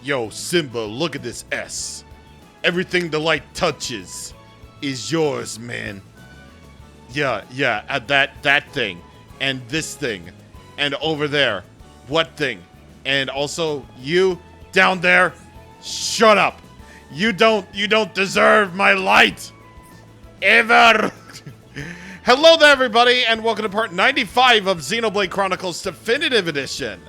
Yo, Simba, look at this S. Everything the light touches is yours, man. Yeah, that thing. And this thing. And over there. What thing? And also, you down there, shut up. You don't deserve my light. Ever. Hello there, everybody, and welcome to part 95 of Xenoblade Chronicles Definitive Edition.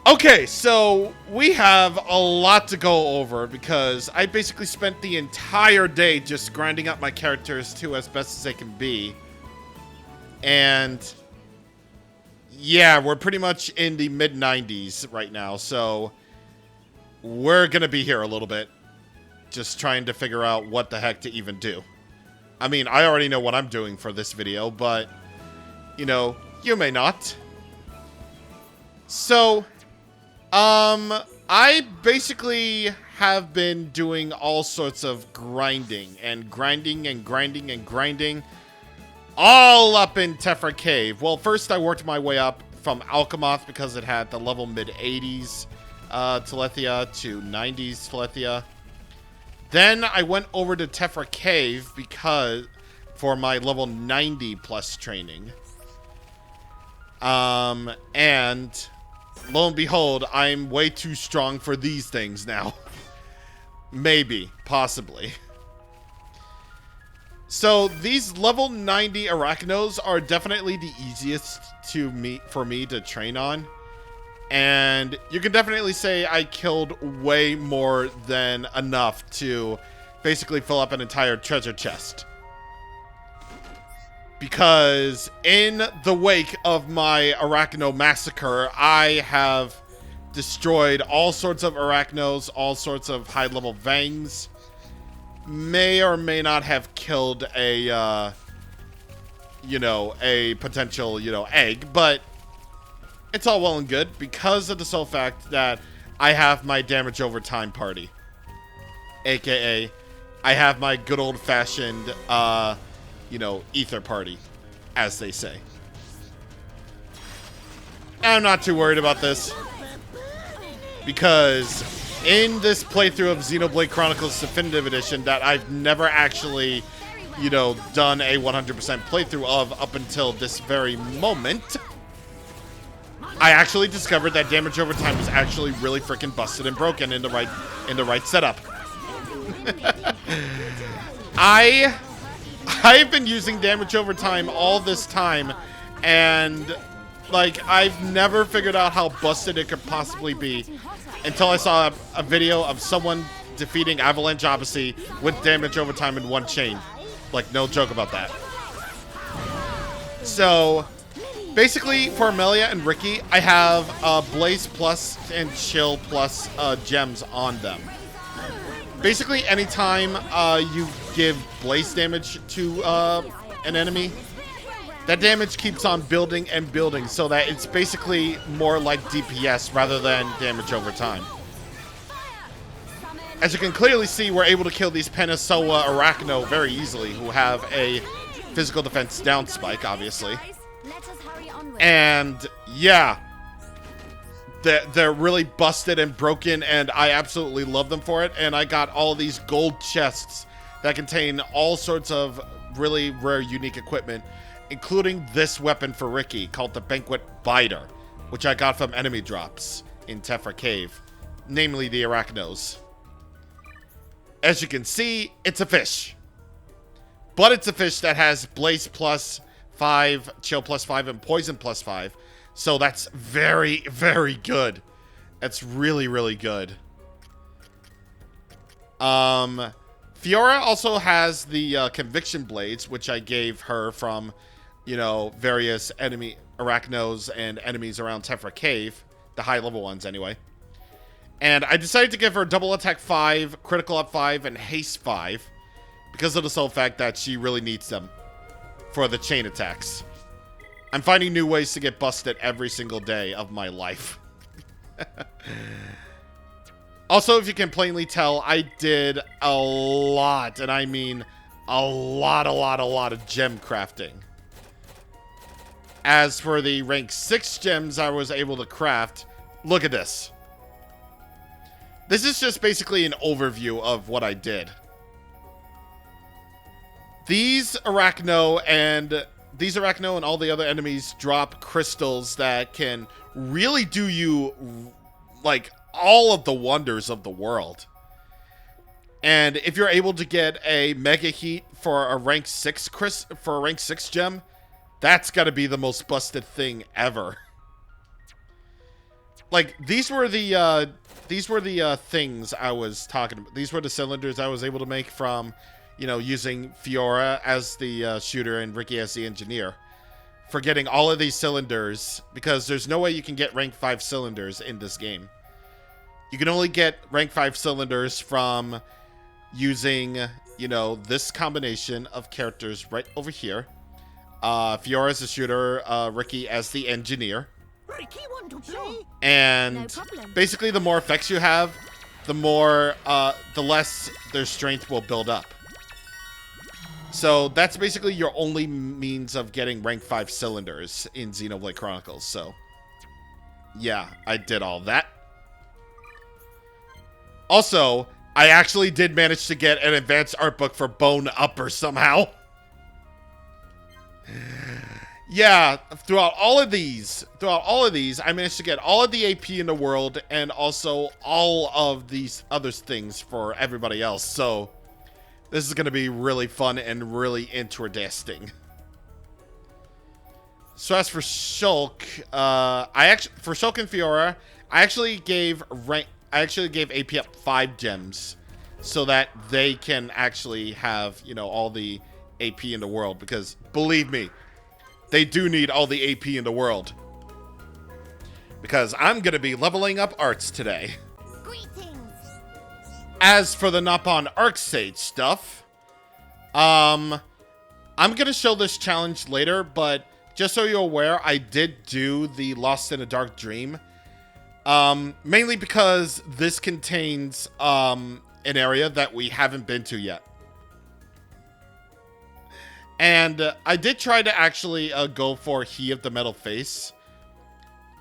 Okay, so we have a lot to go over because I basically spent the entire day just grinding up my characters to as best as they can be. And yeah, we're pretty much in the mid-90s right now, so we're gonna be here a little bit, just trying to figure out what the heck to even do. I mean, I already know what I'm doing for this video, but, you know, you may not. So, I basically have been doing all sorts of grinding, all up in Tephra Cave. Well, first I worked my way up from Alchemoth because it had the level mid-80s Telethia to 90s Telethia. Then I went over to Tephra Cave because for my level 90 plus training. And lo and behold, I'm way too strong for these things now. Maybe, possibly. So these level 90 Arachnos are definitely the easiest for me to train on. And you can definitely say I killed way more than enough to basically fill up an entire treasure chest. Because in the wake of my Arachno massacre, I have destroyed all sorts of Arachnos, all sorts of high-level Vangs. May or may not have killed a, a potential, egg, but it's all well and good because of the sole fact that I have my damage over time party. AKA, I have my good old-fashioned, ether party, as they say. I'm not too worried about this because in this playthrough of Xenoblade Chronicles Definitive Edition that I've never actually, done a 100% playthrough of up until this very moment, I actually discovered that damage over time is actually really freaking busted and broken in the right setup. I've been using damage over time all this time, and I've never figured out how busted it could possibly be until I saw a video of someone defeating Avalanche Odyssey with damage over time in one chain. No joke about that. So basically, for Amelia and Ricky, I have Blaze Plus and Chill Plus gems on them. Basically, anytime you give Blaze damage to an enemy, that damage keeps on building and building, so that it's basically more like DPS rather than damage over time. As you can clearly see, we're able to kill these Penisoa Arachno very easily, who have a physical defense down spike, obviously. And yeah, they're really busted and broken, and I absolutely love them for it. And I got all these gold chests that contain all sorts of really rare, unique equipment, including this weapon for Ricky called the Banquet Biter, which I got from enemy drops in Tephra Cave, namely the Arachnos. As you can see, it's a fish. But it's a fish that has Blaze plus 5, Chill plus 5, and Poison plus 5. So that's very, very good. That's really, really good. Fiora also has the Conviction Blades, which I gave her from, various enemy Arachnos and enemies around Tephra Cave. The high-level ones, anyway. And I decided to give her Double Attack 5, Critical Up 5, and Haste 5. Because of the sole fact that she really needs them for the chain attacks. I'm finding new ways to get busted every single day of my life. Also, if you can plainly tell, I did a lot, and I mean a lot of gem crafting. As for the rank 6 gems I was able to craft, look at this. This is just basically an overview of what I did. These Arachno and all the other enemies drop crystals that can really do you like all of the wonders of the world. And if you're able to get a mega heat for a rank 6 gem, that's got to be the most busted thing ever. Like these were the things I was talking about. These were the cylinders I was able to make from, you know, using Fiora as the shooter and Ricky as the engineer. For getting all of these cylinders, because there's no way you can get rank 5 cylinders in this game. You can only get rank 5 cylinders from using, you know, this combination of characters right over here. Fiora as the shooter, Ricky as the engineer. Ricky want to play? And No problem. basically the more effects you have, the more, the less their strength will build up. So that's basically your only means of getting rank 5 cylinders in Xenoblade Chronicles. So yeah, I did all that. Also, I actually did manage to get an advanced art book for Bone Upper somehow. Yeah, throughout all of these, I managed to get all of the AP in the world and also all of these other things for everybody else. So this is going to be really fun and really interesting. So as for Shulk, for Shulk and Fiora, I actually gave AP up 5 gems so that they can actually have, you know, all the AP in the world, because believe me, they do need all the AP in the world. Because I'm going to be leveling up arts today. Greetings. As for the Nopon Arc Sage stuff, I'm going to show this challenge later, but just so you're aware, I did do the Lost in a Dark Dream. Mainly because this contains an area that we haven't been to yet. And I did try to actually go for He of the Metal Face.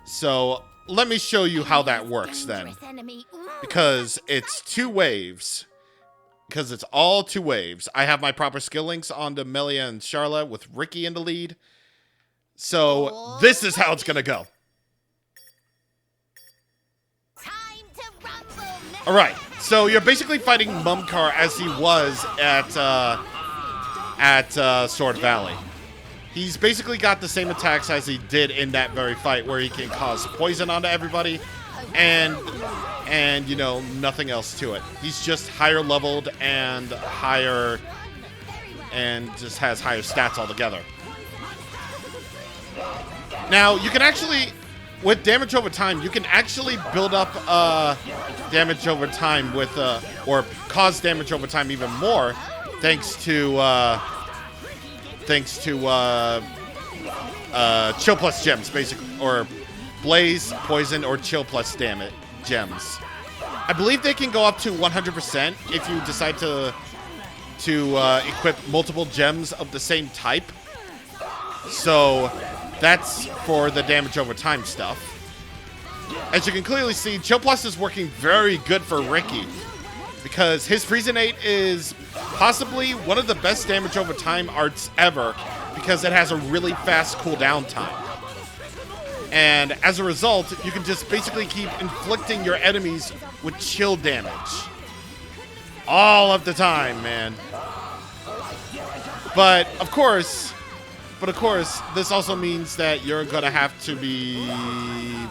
So let me show you how that works then. Because it's 2 waves. Because it's all 2 waves. I have my proper skill links on to Melia and Charla with Ricky in the lead. So this is how it's going to go. Alright, so you're basically fighting Mumkar as he was at Sword Valley. He's basically got the same attacks as he did in that very fight, where he can cause poison onto everybody, and you know, nothing else to it. He's just higher leveled and higher, and just has higher stats altogether. Now, you can actually, with damage over time, you can actually build up damage over time with, or cause damage over time even more, thanks to Chill Plus gems, basically, or Blaze, Poison, or Chill Plus damage gems. I believe they can go up to 100% if you decide to equip multiple gems of the same type. So that's for the damage over time stuff. As you can clearly see, Chill Plus is working very good for Ricky, because his Friezenate is possibly one of the best damage over time arts ever, because it has a really fast cooldown time. And as a result, you can just basically keep inflicting your enemies with chill damage. All of the time, man. But of course, this also means that you're gonna have to be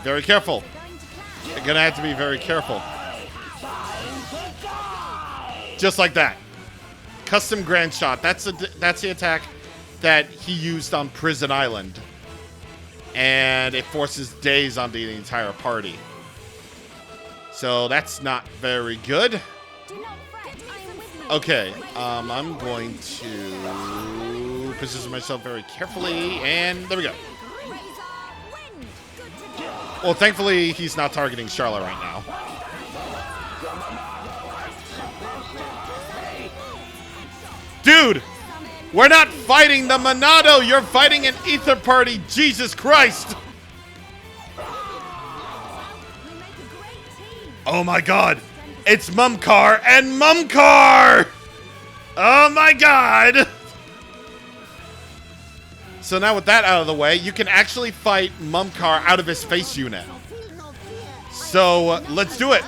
very careful. You're gonna have to be very careful. Just like that. Custom Grand Shot. That's the attack that he used on Prison Island. And it forces daze on the entire party. So that's not very good. Okay, I'm going to position myself very carefully, and there we go. Well, thankfully, he's not targeting Charlotte right now. Dude! We're not fighting the Monado! You're fighting an Ether Party! Jesus Christ! Oh my god! It's Mumcar and Mumcar! Oh my god! So now with that out of the way, you can actually fight Mumcar out of his face unit. So let's do it.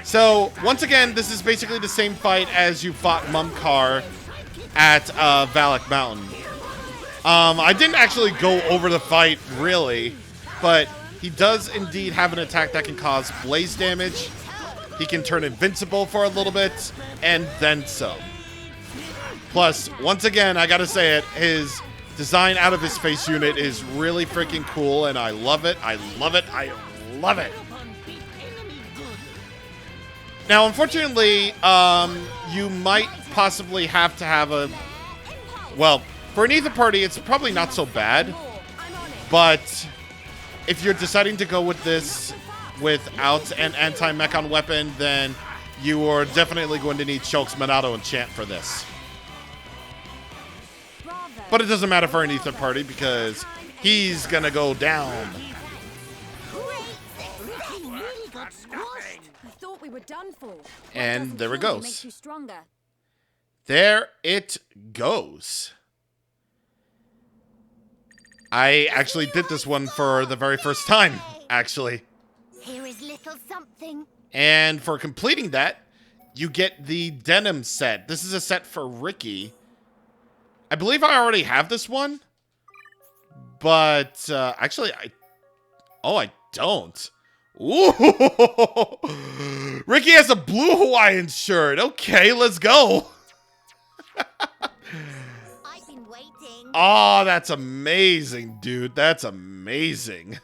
So once again, this is basically the same fight as you fought Mumcar at Valak Mountain. I didn't actually go over the fight really, but he does indeed have an attack that can cause blaze damage. He can turn invincible for a little bit, and then some. Plus, once again, I gotta say it, his design out of his face unit is really freaking cool, and I love it, I love it, I love it. Now, unfortunately, you might possibly have to have a... Well, for an Ether Party, it's probably not so bad, but if you're deciding to go with this without an anti-mechon weapon, then you are definitely going to need Shulk's Monado Enchant for this. But it doesn't matter for an Ether Party because he's gonna go down. We were done for. And there it goes. There it goes. I actually did this one for the very first time, actually. Here is little something. And for completing that, you get the denim set. This is a set for Ricky. I believe I already have this one. But, actually, I don't. Ooh! Ricky has a blue Hawaiian shirt. Okay, let's go. I've been waiting. Oh, that's amazing, dude. That's amazing.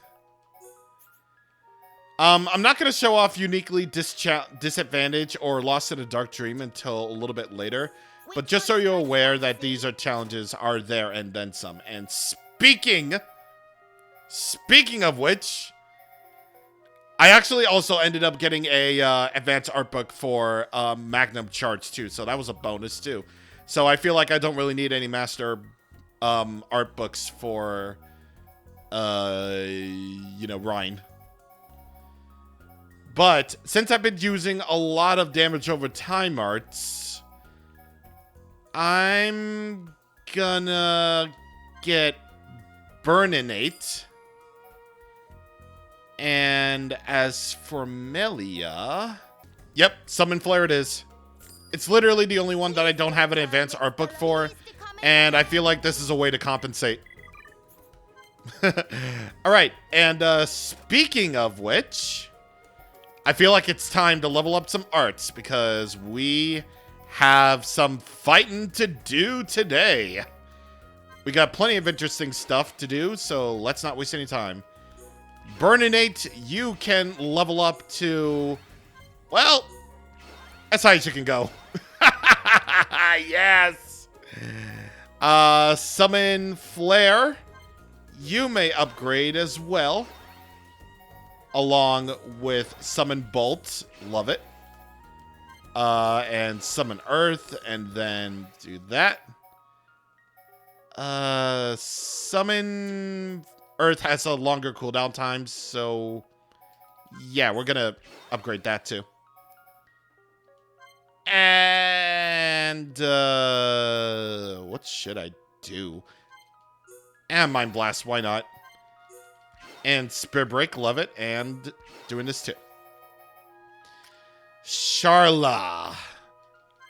I'm not going to show off uniquely disadvantage or lost in a dark dream until a little bit later. But just so you're aware that these are challenges are there and then some. And speaking of which, I actually also ended up getting a advanced art book for Magnum Charge too. So that was a bonus too. So I feel like I don't really need any master art books for, Rhine. But since I've been using a lot of damage over time arts, I'm gonna get Burninate. And as for Melia, yep, Summon Flare it is. It's literally the only one that I don't have an advanced art book for, and I feel like this is a way to compensate. Alright, and speaking of which, I feel like it's time to level up some arts because we have some fighting to do today. We got plenty of interesting stuff to do, so let's not waste any time. Burninate, you can level up to, well, as high as you can go. Yes! Summon Flare, you may upgrade as well. Along with Summon Bolt, love it. And Summon Earth, and then do that. Summon Earth has a longer cooldown time, so yeah, we're gonna upgrade that too. And what should I do? And Mind Blast, why not? And Spear Break, love it, and doing this too. Sharla.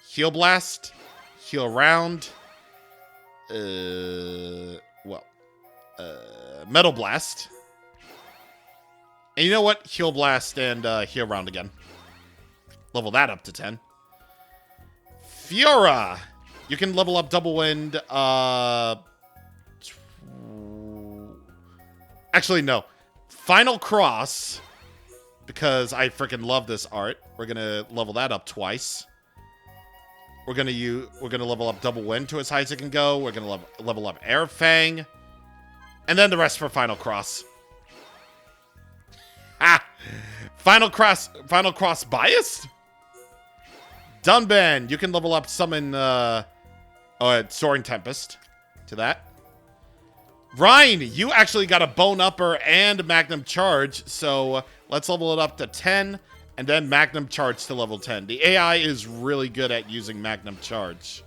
Heal Blast, Heal Round. Metal Blast. And you know what? Heal Blast and Heal Round again. Level that up to 10. Fiora. You can level up Double Wind. Actually, no. Final Cross. Because I freaking love this art. We're gonna level that up twice. We're gonna level up Double Wind to as high as it can go. We're gonna level up Air Fang. And then the rest for Final Cross. Ah! Final Cross biased? Dunban, you can level up Summon Soaring Tempest to that. Rhine, you actually got a Bone Upper and Magnum Charge, so let's level it up to 10. And then Magnum Charge to level 10. The AI is really good at using Magnum Charge.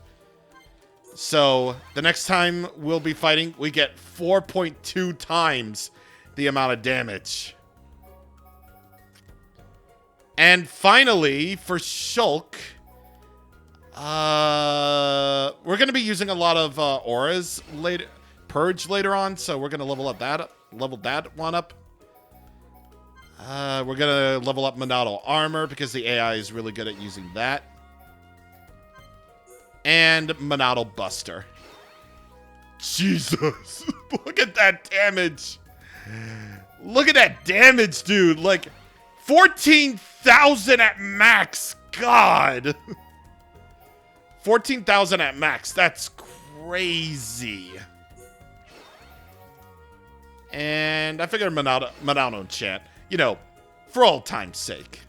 So, the next time we'll be fighting, we get 4.2 times the amount of damage. And finally, for Shulk, we're going to be using a lot of auras later, Purge later on, so we're going to level that one up. We're going to level up Monado Armor because the AI is really good at using that. And Monado Buster. Jesus. Look at that damage. Look at that damage, dude. Like, 14,000 at max. God. 14,000 at max. That's crazy. And I figured Monado enchant. You know, for old time's sake.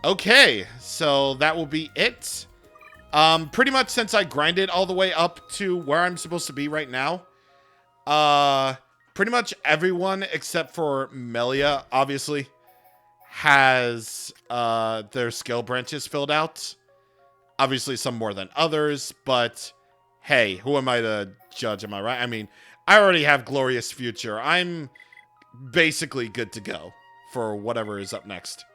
Okay, so that will be it. Pretty much since I grinded all the way up to where I'm supposed to be right now, pretty much everyone except for Melia, obviously, has their skill branches filled out. Obviously, some more than others, but hey, who am I to judge, am I right? I mean, I already have Glorious Future. I'm basically good to go for whatever is up next.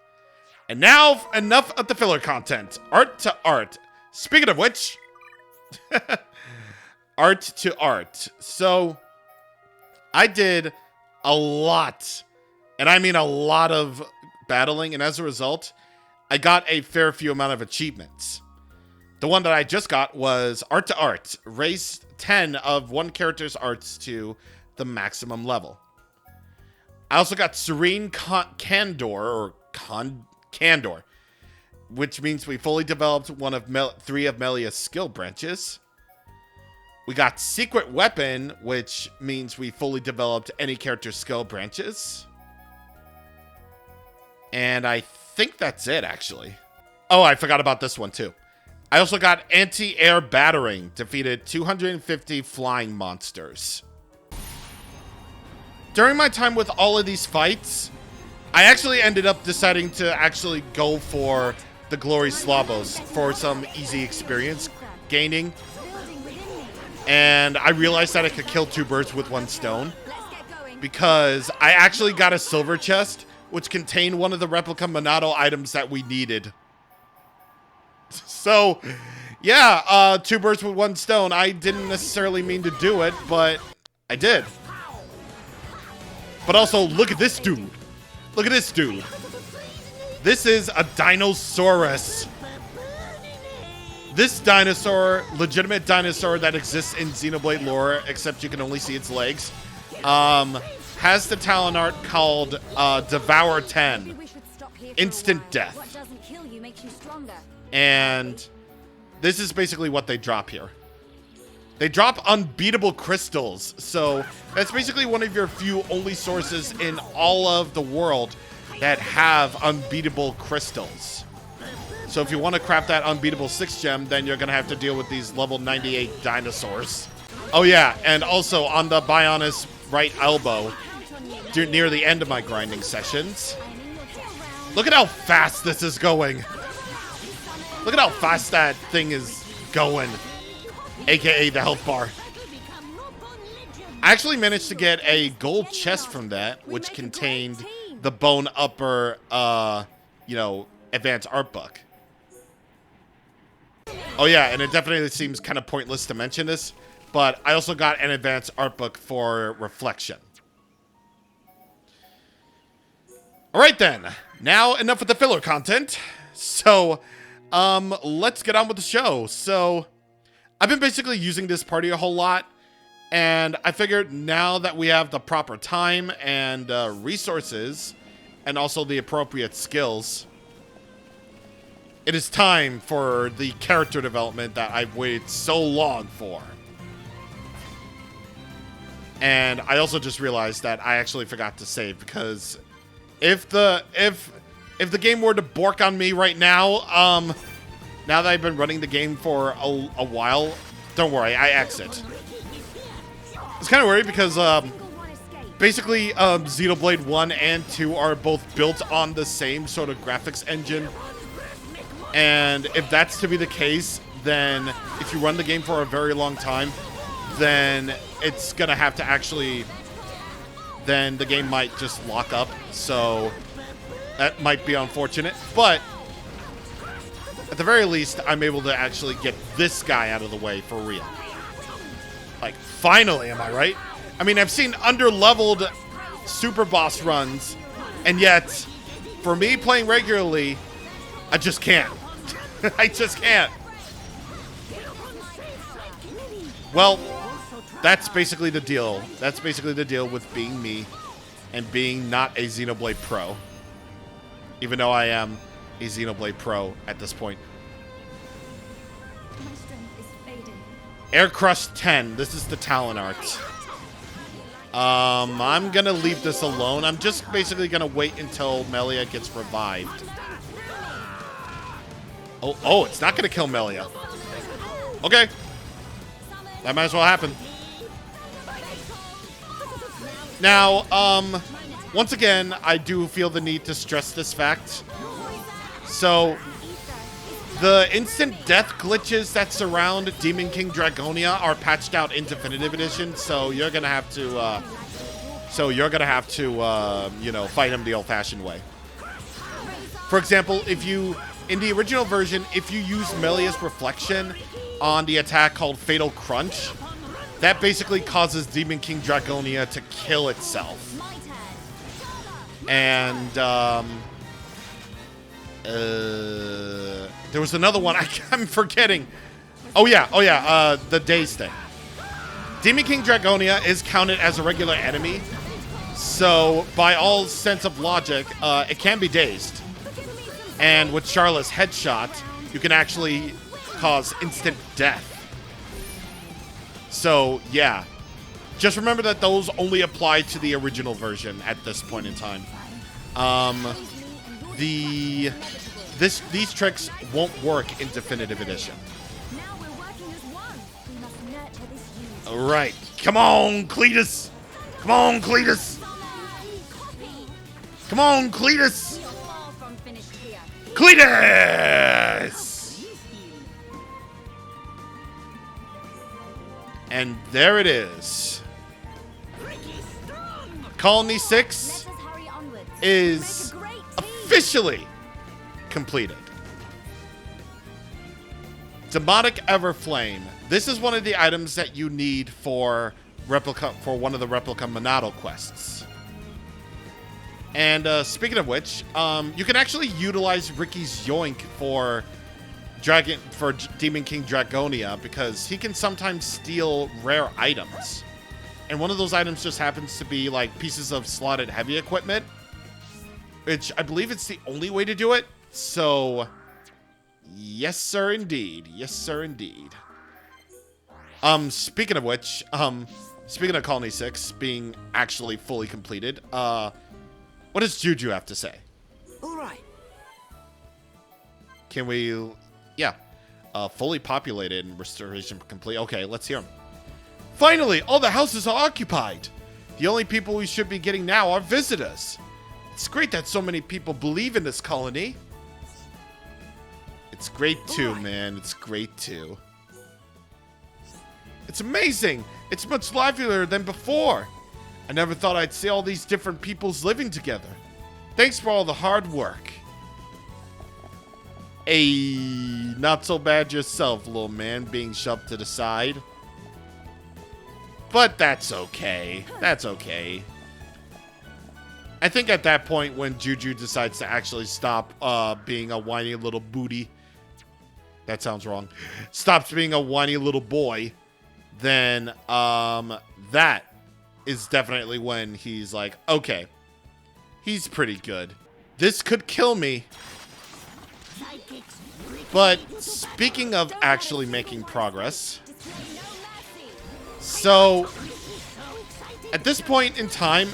And now, enough of the filler content. Art to art. Speaking of which, art to art. So, I did a lot, and I mean a lot of battling, and as a result, I got a fair few amount of achievements. The one that I just got was Art to Art. Raise 10 of one character's arts to the maximum level. I also got Serene Candor, Candor, which means we fully developed one of 3 of Melia's skill branches. We got Secret Weapon, which means we fully developed any character's skill branches. And I think that's it, actually. Oh, I forgot about this one, too. I also got Anti-Air Battering, defeated 250 flying monsters. During my time with all of these fights, I actually ended up deciding to actually go for the Glory Slabos for some easy experience gaining. And I realized that I could kill 2 birds with 1 stone, because I actually got a silver chest, which contained one of the replica Monado items that we needed. So, yeah, 2 birds with 1 stone. I didn't necessarily mean to do it, but I did. But also, look at this dude. Look at this dude. This is a Dinosaurus. This dinosaur, legitimate dinosaur that exists in Xenoblade lore, except you can only see its legs, has the talent art called Devour 10. Instant death. And this is basically what they drop here. They drop unbeatable crystals. So that's basically one of your few only sources in all of the world that have unbeatable crystals. So if you want to craft that unbeatable 6 gem, then you're going to have to deal with these level 98 dinosaurs. Oh yeah, and also on the Bionis right elbow, near the end of my grinding sessions, look at how fast this is going. Look at how fast that thing is going, aka the health bar. I actually managed to get a gold chest from that, which contained the Bone Upper, advanced art book. Oh yeah, and it definitely seems kind of pointless to mention this, but I also got an advanced art book for Reflection. Alright then, now enough with the filler content. So, let's get on with the show. So, I've been basically using this party a whole lot, and I figured now that we have the proper time and resources, and also the appropriate skills, it is time for the character development that I've waited so long for. And I also just realized that I actually forgot to save, because if the game were to bork on me right now, now that I've been running the game for a while, don't worry, I exit. It's kind of worried because basically, Xenoblade 1 and 2 are both built on the same sort of graphics engine. And if that's to be the case, then if you run the game for a very long time, then it's going to have to actually... then the game might just lock up. So that might be unfortunate. But at the very least, I'm able to actually get this guy out of the way for real. Like, finally, am I right? I mean, I've seen under-leveled super boss runs, and yet, for me playing regularly, I just can't. I just can't. Well, that's basically the deal. That's basically the deal with being me and being not a Xenoblade Pro. Even though I am a Xenoblade Pro at this point. My strength is fading. Air Crush 10. This is the talent art. I'm gonna leave this alone. I'm just basically gonna wait until Melia gets revived. Oh, it's not gonna kill Melia. Okay. That might as well happen. Now, once again, I do feel the need to stress this fact. So, the instant death glitches that surround Demon King Dragonia are patched out in Definitive Edition, so you're gonna have to, you know, fight him the old-fashioned way. For example, in the original version, if you use Melia's Reflection on the attack called Fatal Crunch, that basically causes Demon King Dragonia to kill itself. And, there was another one I'm forgetting. Oh yeah, the Daze thing. Demon King Dragonia is counted as a regular enemy, so by all sense of logic, it can be dazed. And with Charlotte's headshot, you can actually cause instant death. So, yeah. Just remember that those only apply to the original version at this point in time. These tricks won't work in Definitive Edition. Now we're working as one. We must nurture this unity. All right. Come on, Cletus. Come on, Cletus. Come on, Cletus. Far from finished here. Cletus! And there it is. Colony 6 Let us hurry onwards. is Make a great team. officially completed. Demonic Everflame. This is one of the items that you need for one of the replica Monado quests. And speaking of which, you can actually utilize Ricky's Yoink for Demon King Dragonia, because he can sometimes steal rare items. And one of those items just happens to be like pieces of slotted heavy equipment, which I believe it's the only way to do it. So, yes, sir, indeed. Yes, sir, indeed. Speaking of which, speaking of Colony 6 being actually fully completed, what does Juju have to say? All right. Can we... Yeah. Fully populated and restoration complete. Okay, let's hear him. Finally, all the houses are occupied. The only people we should be getting now are visitors. It's great that so many people believe in this colony. It's great too, man. It's great too. It's amazing. It's much livelier than before. I never thought I'd see all these different peoples living together. Thanks for all the hard work. Hey, not so bad yourself, little man, being shoved to the side. But that's okay. That's okay. I think at that point when Juju decides to actually stop being a whiny little booty. That sounds wrong. Stops being a whiny little boy. Then that is definitely when he's like, okay, he's pretty good. This could kill me. But speaking of actually making progress, so at this point in time,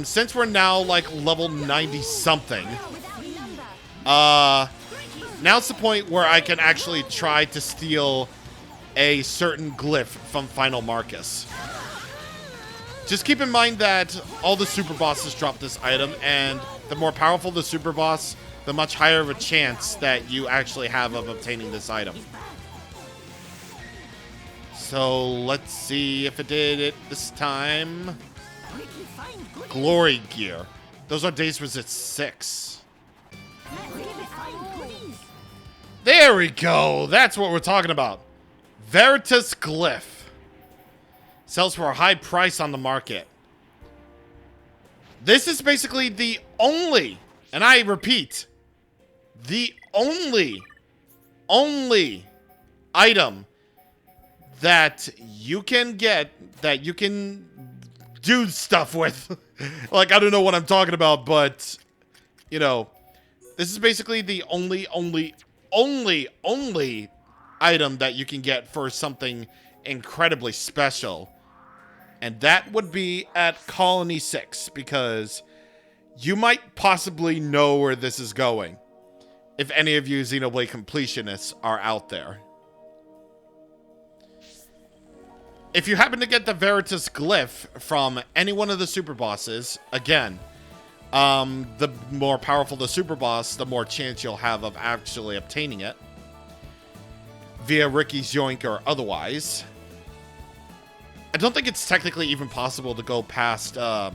since we're now like level 90 something, now's the point where I can actually try to steal a certain glyph from Final Marcus. Just keep in mind that all the super bosses drop this item, and the more powerful the super boss, the much higher of a chance that you actually have of obtaining this item. So let's see if it did it this time. Glory Gear. Those are Days Resist 6. There we go. That's what we're talking about. Veritas Glyph. Sells for a high price on the market. This is basically the only, and I repeat, the only item that you can get, that you can do stuff with. Like, I don't know what I'm talking about, but, you know, this is basically the only item that you can get for something incredibly special. And that would be at Colony 6, because you might possibly know where this is going, if any of you Xenoblade completionists are out there. If you happen to get the Veritas Glyph from any one of the super bosses, again, the more powerful the super boss, the more chance you'll have of actually obtaining it, via Ricky's Yoink or otherwise. I don't think it's technically even possible to go past, to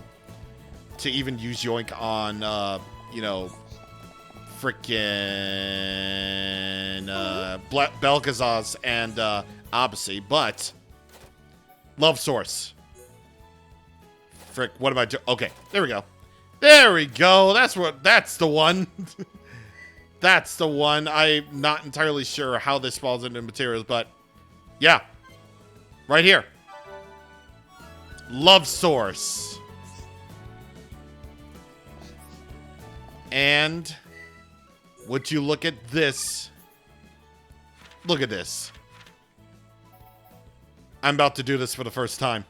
even use Yoink on, you know, frickin' Belgazaz and Odyssey, but Love Source. Frick, what am I doing? Okay, there we go. There we go. That's the one. That's the one. I'm not entirely sure how this falls into materials, but yeah. Right here. Love Source. And would you look at this? Look at this. I'm about to do this for the first time.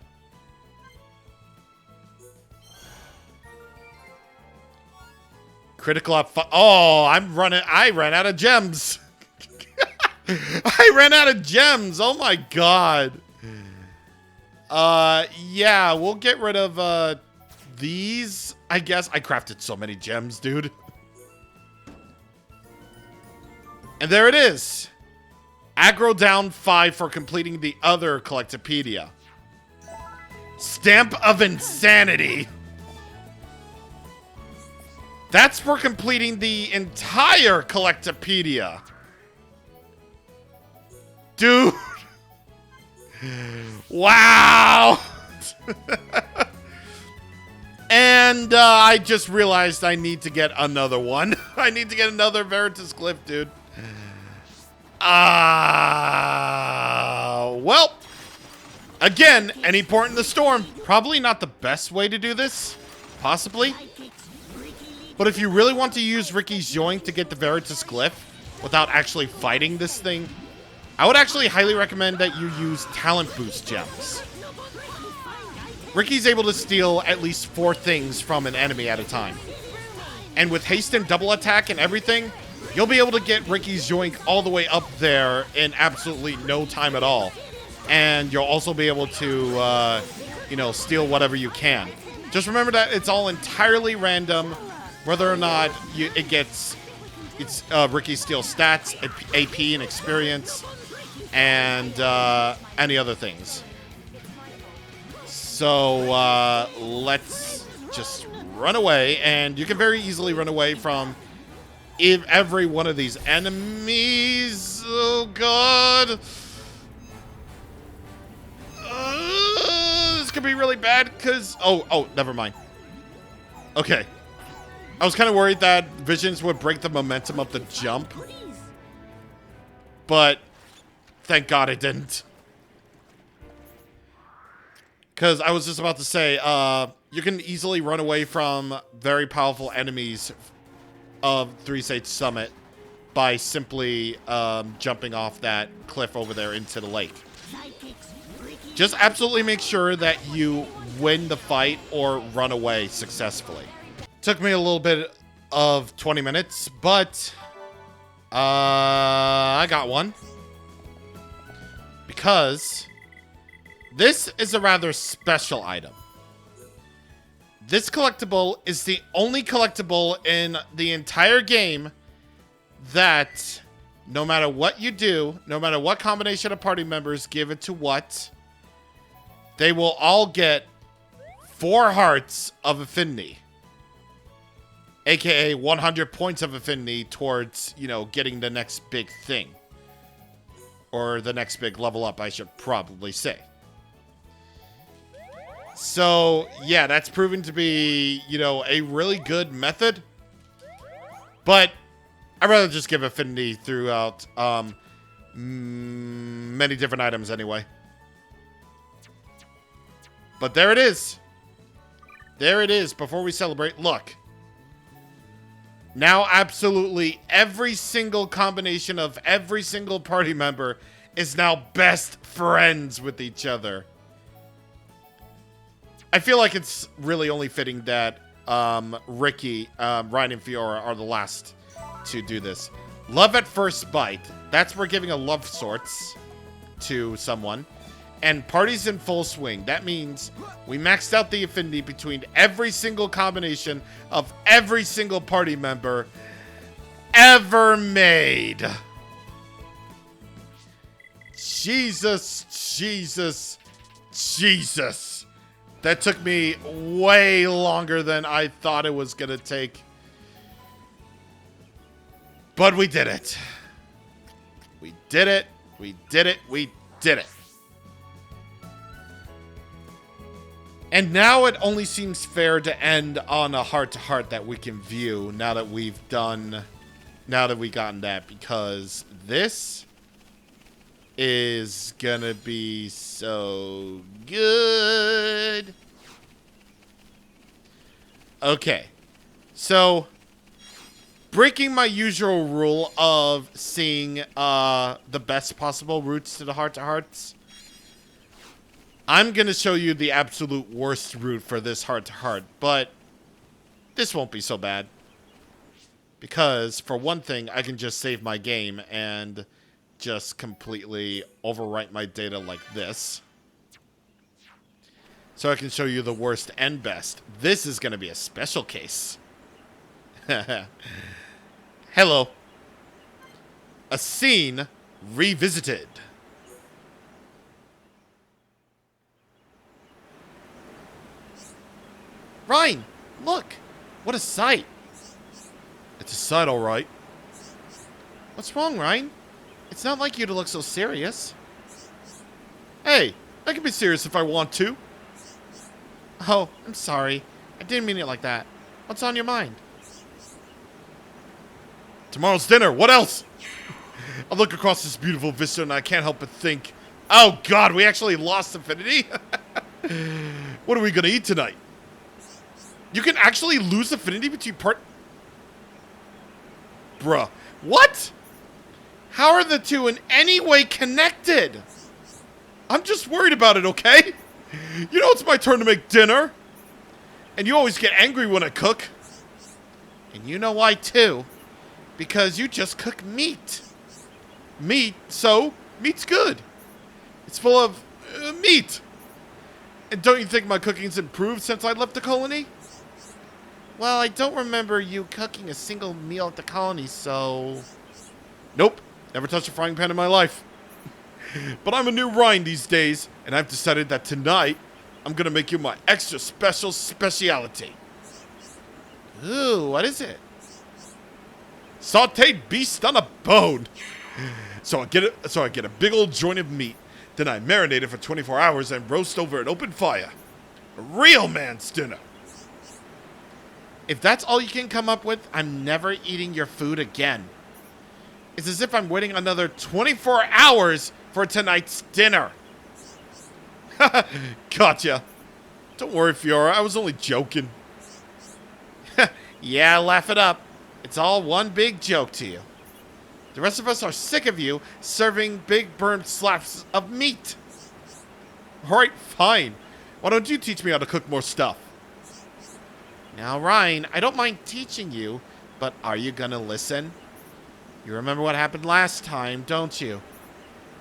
Critical up. Oh, I ran out of gems. I ran out of gems. Oh my god. Yeah, we'll get rid of these. I guess I crafted so many gems, dude. And there it is. Aggro down 5 for completing the other Collectopedia. Stamp of Insanity. That's for completing the entire Collectopedia. Dude. Wow. And I just realized I need to get another one. I need to get another Veritas Glyph, dude. Well, again, any port in the storm. Probably not the best way to do this. Possibly. But if you really want to use Ricky's Yoink to get the Veritas Glyph without actually fighting this thing, I would actually highly recommend that you use Talent Boost gems. Ricky's able to steal at least 4 things from an enemy at a time. And with haste and double attack and everything, you'll be able to get Ricky's Yoink all the way up there in absolutely no time at all. And you'll also be able to, you know, steal whatever you can. Just remember that it's all entirely random, whether or not Ricky steals stats, AP, and experience, and any other things. So let's just run away, and you can very easily run away from every one of these enemies. Oh god. This could be really bad because oh, never mind. Okay. I was kind of worried that Visions would break the momentum of the jump. But thank God it didn't. Because I was just about to say, you can easily run away from very powerful enemies of Three Sage Summit by simply jumping off that cliff over there into the lake. Just absolutely make sure that you win the fight or run away successfully. Took me a little bit of 20 minutes, but I got one. because this is a rather special item. This collectible is the only collectible in the entire game that no matter what you do, no matter what combination of party members give it to what, they will all get 4 hearts of affinity. AKA 100 points of affinity towards, you know, getting the next big thing. Or the next big level up, I should probably say. So, yeah, that's proven to be, you know, a really good method. But I'd rather just give affinity throughout many different items anyway. But there it is. There it is. Before we celebrate, look. Now absolutely every single combination of every single party member is now best friends with each other. I feel like it's really only fitting that Ricky, Ryan, and Fiora are the last to do this. Love at first bite. That's where giving a love sorts to someone. And parties in full swing. That means we maxed out the affinity between every single combination of every single party member ever made. Jesus, Jesus, Jesus. That took me way longer than I thought it was gonna take. But we did it. We did it. We did it. We did it. And now it only seems fair to end on a heart-to-heart that we can view now that we've gotten that, because this is gonna be so good. Okay, so breaking my usual rule of seeing the best possible routes to the heart-to-hearts, I'm gonna show you the absolute worst route for this heart-to-heart, but this won't be so bad. Because, for one thing, I can just save my game and just completely overwrite my data like this. So I can show you the worst and best. This is gonna be a special case. Hello. A scene revisited. Ryan, look! What a sight! It's a sight, all right. What's wrong, Ryan? It's not like you to look so serious. Hey, I can be serious if I want to. Oh, I'm sorry. I didn't mean it like that. What's on your mind? Tomorrow's dinner. What else? I look across this beautiful vista and I can't help but think, oh God, we actually lost affinity? What are we gonna eat tonight? You can actually lose affinity between Bruh. What? How are the two in any way connected? I'm just worried about it, okay? You know it's my turn to make dinner. And you always get angry when I cook. And you know why, too. Because you just cook meat. Meat, so meat's good. It's full of meat. And don't you think my cooking's improved since I left the colony? Well, I don't remember you cooking a single meal at the colony, so... Nope. Never touched a frying pan in my life. But I'm a new Ryan these days, and I've decided that tonight, I'm gonna make you my extra special speciality. Ooh, what is it? Sauteed beast on a bone. So I get a big old joint of meat. Then I marinate it for 24 hours and roast over an open fire. A real man's dinner. If that's all you can come up with, I'm never eating your food again. It's as if I'm waiting another 24 hours for tonight's dinner. Gotcha. Don't worry, Fiora. I was only joking. Yeah, laugh it up. It's all one big joke to you. The rest of us are sick of you serving big burned slabs of meat. Alright, fine. Why don't you teach me how to cook more stuff? Now, Ryan, I don't mind teaching you, but are you gonna listen? You remember what happened last time, don't you?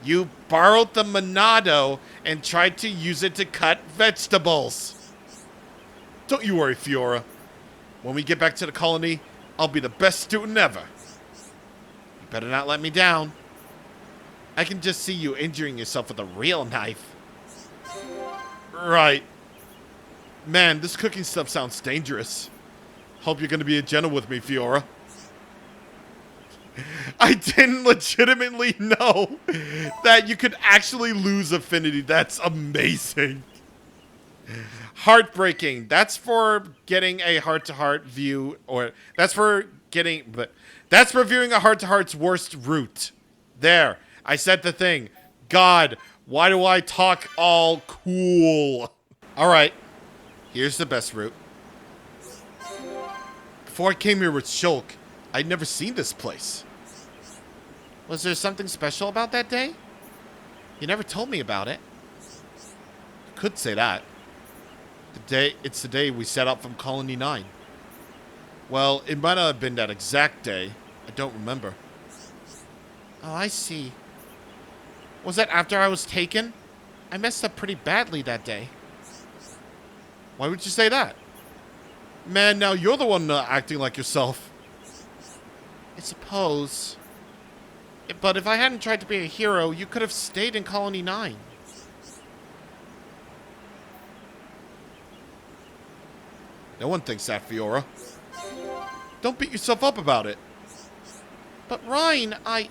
You borrowed the Monado and tried to use it to cut vegetables. Don't you worry, Fiora. When we get back to the colony, I'll be the best student ever. You better not let me down. I can just see you injuring yourself with a real knife. Right. Man, this cooking stuff sounds dangerous. Hope you're gonna be a gentle with me, Fiora. I didn't legitimately know that you could actually lose affinity. That's amazing. Heartbreaking. That's for getting a heart-to-heart view, or that's for getting, but that's for viewing a heart-to-heart's worst route. There. I said the thing. God, why do I talk all cool? Alright. Here's the best route. Before I came here with Shulk, I'd never seen this place. Was there something special about that day? You never told me about it. You could say that. It's the day we set out from Colony 9. Well, it might not have been that exact day. I don't remember. Oh, I see. Was that after I was taken? I messed up pretty badly that day. Why would you say that? Man, now you're the one acting like yourself. I suppose. But if I hadn't tried to be a hero, you could have stayed in Colony 9. No one thinks that, Fiora. Don't beat yourself up about it. But Ryan, I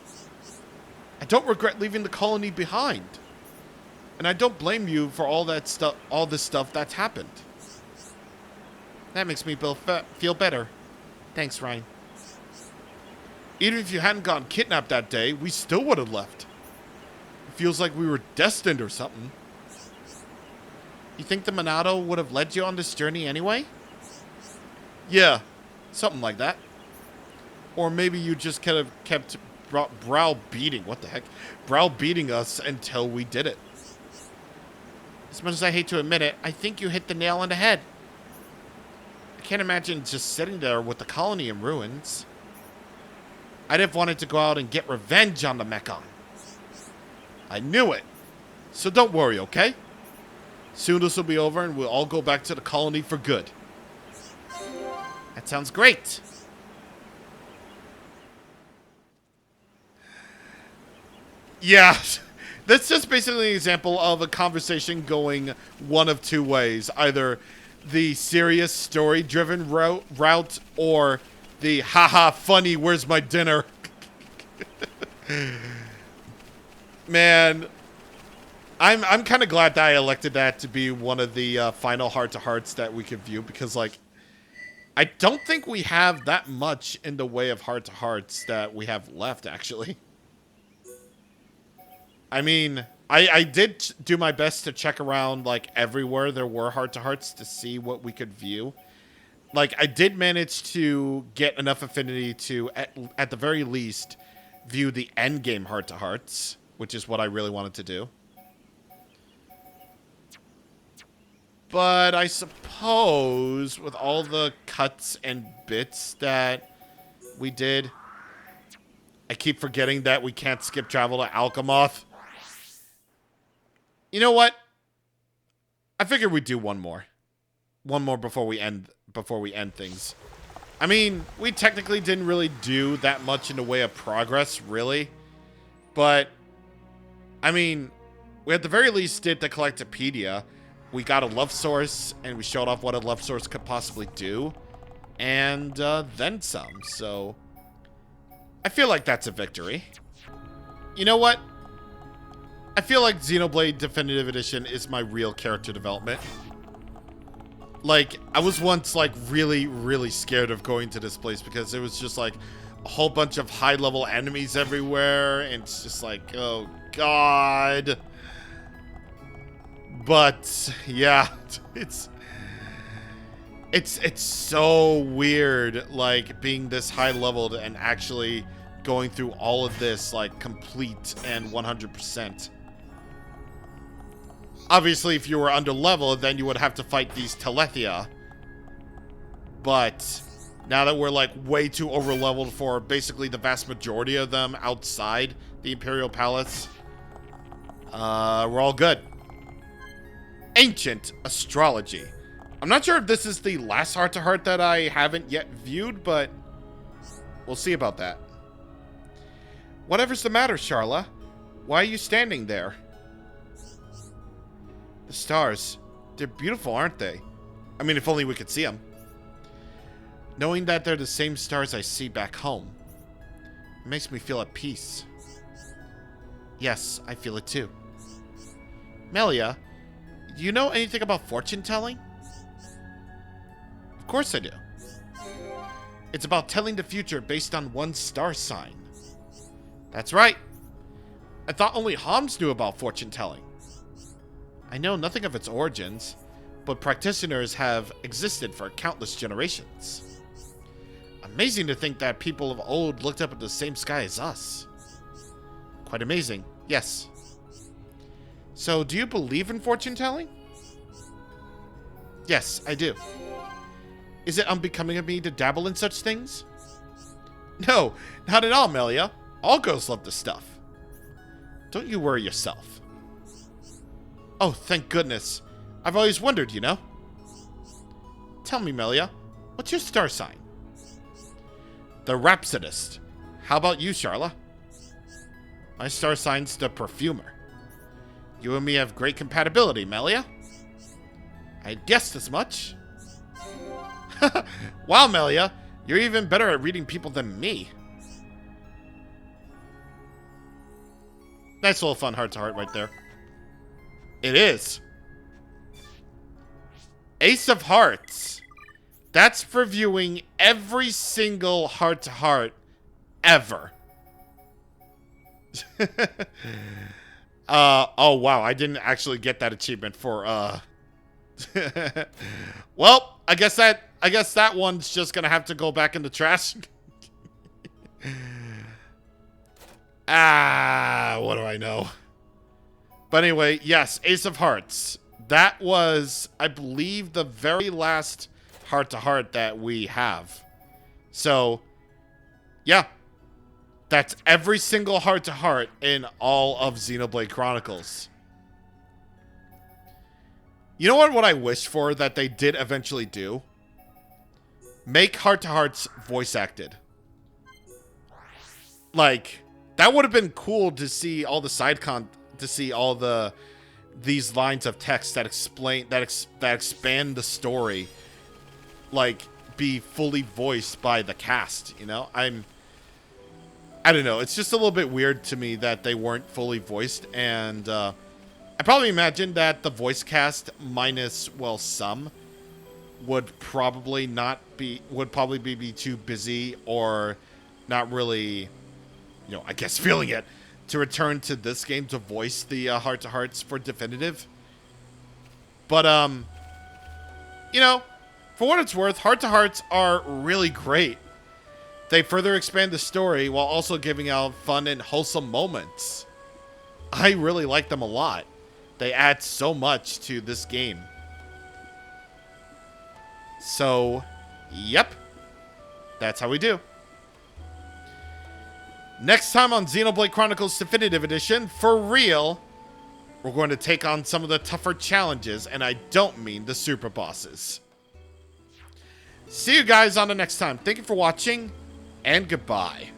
don't regret leaving the colony behind. And I don't blame you for all this stuff that's happened. That makes me feel better. Thanks, Ryan. Even if you hadn't gotten kidnapped that day, we still would have left. It feels like we were destined or something. You think the Monado would have led you on this journey anyway? Yeah, something like that. Or maybe you just kind of kept browbeating, what the heck? Browbeating us until we did it. As much as I hate to admit it, I think you hit the nail on the head. I can't imagine just sitting there with the colony in ruins. I'd have wanted to go out and get revenge on the Mechon. I knew it. So don't worry, okay? Soon this will be over and we'll all go back to the colony for good. That sounds great. Yeah, that's just basically an example of a conversation going one of two ways. Either the serious story-driven route or the haha funny where's my dinner. Man, I'm kind of glad that I elected that to be one of the final heart-to-hearts that we could view, because like I don't think we have that much in the way of heart-to-hearts that we have left, actually. I mean, I did do my best to check around, like, everywhere there were heart-to-hearts to see what we could view. Like, I did manage to get enough affinity to, at the very least, view the endgame heart-to-hearts, which is what I really wanted to do. But I suppose, with all the cuts and bits that we did, I keep forgetting that we can't skip travel to Alchemoth. You know what? I figured we'd do one more. One more before we end things. I mean, we technically didn't really do that much in the way of progress, really. But, I mean, we at the very least did the Collectopedia. We got a love source, and we showed off what a love source could possibly do. And then some, so I feel like that's a victory. You know what? I feel like Xenoblade Definitive Edition is my real character development. Like, I was once, like, really, really scared of going to this place because there was just, like, a whole bunch of high-level enemies everywhere, and it's just like, oh, God. But, yeah, it's so weird, like, being this high-leveled and actually going through all of this, like, complete and 100%. Obviously, if you were under level, then you would have to fight these Telethia. But now that we're like way too over leveled for basically the vast majority of them outside the Imperial Palace, We're all good. Ancient astrology. I'm not sure if this is the last heart-to-heart that I haven't yet viewed, but we'll see about that. Whatever's the matter, Charla? Why are you standing there? The stars. They're beautiful, aren't they? I mean, if only we could see them. Knowing that they're the same stars I see back home, it makes me feel at peace. Yes, I feel it too. Melia, do you know anything about fortune-telling? Of course I do. It's about telling the future based on one star sign. That's right. I thought only Homs knew about fortune-telling. I know nothing of its origins, but practitioners have existed for countless generations. Amazing to think that people of old looked up at the same sky as us. Quite amazing, yes. So, do you believe in fortune-telling? Yes, I do. Is it unbecoming of me to dabble in such things? No, not at all, Melia. All girls love this stuff. Don't you worry yourself. Oh, thank goodness. I've always wondered, you know. Tell me, Melia, what's your star sign? The Rhapsodist. How about you, Charla? My star sign's the Perfumer. You and me have great compatibility, Melia. I guessed as much. Wow, Melia, you're even better at reading people than me. Nice little fun heart-to-heart right there. It is. Ace of Hearts. That's for viewing every single heart-to-heart ever. Oh, wow. I didn't actually get that achievement for, Well, I guess that one's just gonna have to go back in the trash. What do I know? But anyway, yes, Ace of Hearts. That was, I believe, the very last heart-to-heart that we have. So, yeah. That's every single heart-to-heart in all of Xenoblade Chronicles. You know what I wish for that they did eventually do? Make heart-to-hearts voice-acted. Like, that would have been cool to see all the to see all these lines of text that explain, that expand the story, like, be fully voiced by the cast, you know? I don't know. It's just a little bit weird to me that they weren't fully voiced, and I probably imagine that the voice cast minus, well, some would probably be too busy or not really, you know, I guess feeling it to return to this game to voice the heart-to-hearts for definitive. But, you know, for what it's worth, heart-to-hearts are really great. They further expand the story while also giving out fun and wholesome moments. I really like them a lot. They add so much to this game. So, yep. That's how we do. Next time on Xenoblade Chronicles Definitive Edition, for real, we're going to take on some of the tougher challenges, and I don't mean the super bosses. See you guys on the next time. Thank you for watching, and goodbye.